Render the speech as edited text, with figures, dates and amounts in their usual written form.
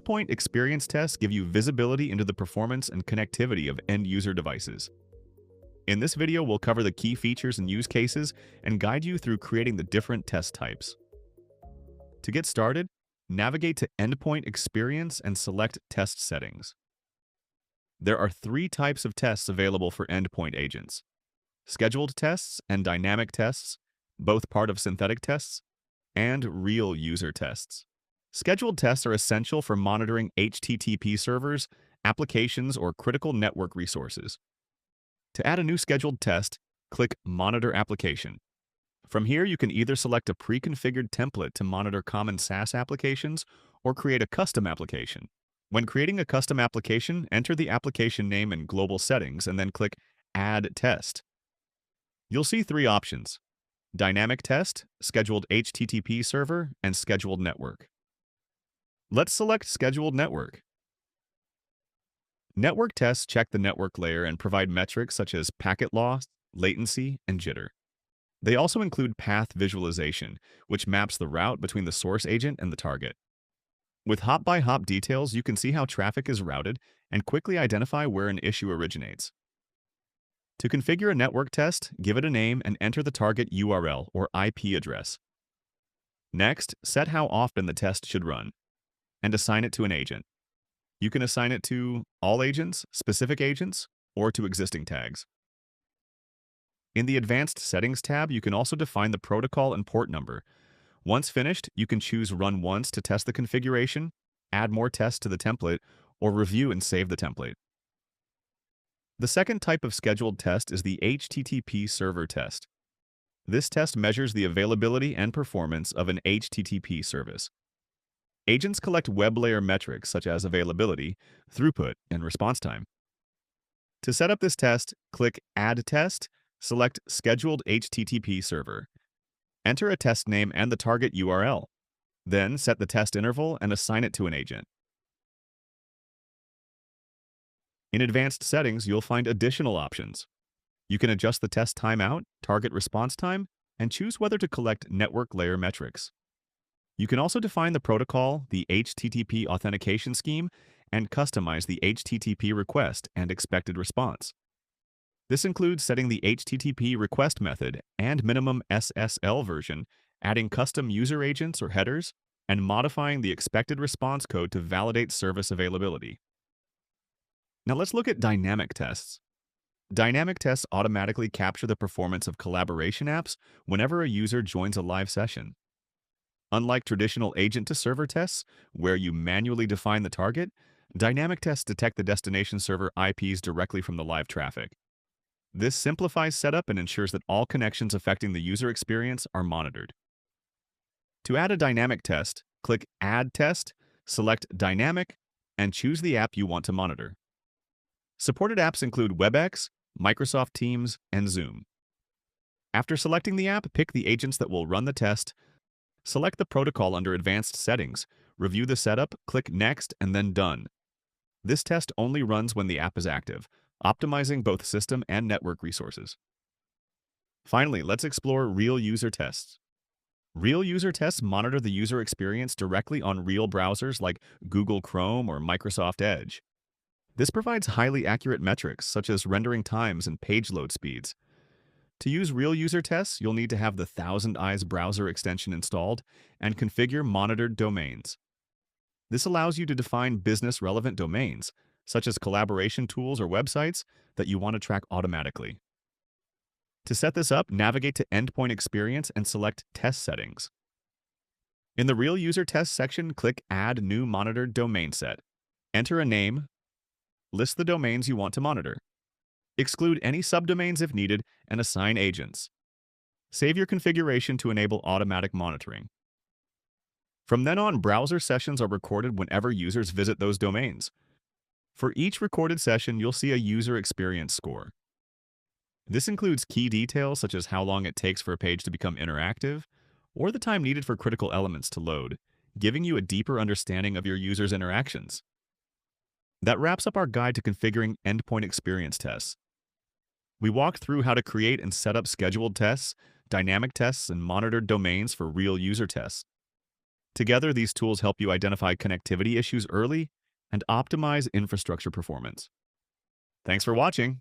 Endpoint experience tests give you visibility into the performance and connectivity of end-user devices. In this video, we'll cover the key features and use cases and guide you through creating the different test types. To get started, navigate to Endpoint Experience and select Test Settings. There are three types of tests available for endpoint agents: scheduled tests and dynamic tests, both part of synthetic tests, and real user tests. Scheduled tests are essential for monitoring HTTP servers, applications, or critical network resources. To add a new scheduled test, click Monitor Application. From here, you can either select a pre-configured template to monitor common SaaS applications or create a custom application. When creating a custom application, enter the application name in Global Settings and then click Add Test. You'll see three options: Dynamic Test, Scheduled HTTP Server, and Scheduled Network. Let's select Scheduled Network. Network tests check the network layer and provide metrics such as packet loss, latency, and jitter. They also include path visualization, which maps the route between the source agent and the target. With hop-by-hop details, you can see how traffic is routed and quickly identify where an issue originates. To configure a network test, give it a name and enter the target URL or IP address. Next, set how often the test should run and assign it to an agent. You can assign it to all agents, specific agents, or to existing tags. In the Advanced Settings tab, you can also define the protocol and port number. Once finished, you can choose Run Once to test the configuration, add more tests to the template, or review and save the template. The second type of scheduled test is the HTTP server test. This test measures the availability and performance of an HTTP service. Agents collect web layer metrics such as availability, throughput, and response time. To set up this test, click Add Test, select Scheduled HTTP Server. Enter a test name and the target URL. Then set the test interval and assign it to an agent. In Advanced Settings, you'll find additional options. You can adjust the test timeout, target response time, and choose whether to collect network layer metrics. You can also define the protocol, the HTTP authentication scheme, and customize the HTTP request and expected response. This includes setting the HTTP request method and minimum SSL version, adding custom user agents or headers, and modifying the expected response code to validate service availability. Now let's look at dynamic tests. Dynamic tests automatically capture the performance of collaboration apps whenever a user joins a live session. Unlike traditional agent-to-server tests, where you manually define the target, dynamic tests detect the destination server IPs directly from the live traffic. This simplifies setup and ensures that all connections affecting the user experience are monitored. To add a dynamic test, click Add Test, select Dynamic, and choose the app you want to monitor. Supported apps include WebEx, Microsoft Teams, and Zoom. After selecting the app, pick the agents that will run the test, select the protocol under Advanced Settings, review the setup, click Next, and then Done. This test only runs when the app is active, optimizing both system and network resources. Finally, let's explore real user tests. Real user tests monitor the user experience directly on real browsers like Google Chrome or Microsoft Edge. This provides highly accurate metrics such as rendering times and page load speeds. To use real user tests, you'll need to have the ThousandEyes browser extension installed and configure monitored domains. This allows you to define business-relevant domains, such as collaboration tools or websites that you want to track automatically. To set this up, navigate to Endpoint Experience and select Test Settings. In the Real User Test section, click Add New Monitored Domain Set. Enter a name. List the domains you want to monitor. Exclude any subdomains if needed, and assign agents. Save your configuration to enable automatic monitoring. From then on, browser sessions are recorded whenever users visit those domains. For each recorded session, you'll see a user experience score. This includes key details such as how long it takes for a page to become interactive, or the time needed for critical elements to load, giving you a deeper understanding of your user's interactions. That wraps up our guide to configuring endpoint experience tests. We walked through how to create and set up scheduled tests, dynamic tests, and monitored domains for real user tests. Together, these tools help you identify connectivity issues early and optimize infrastructure performance. Thanks for watching.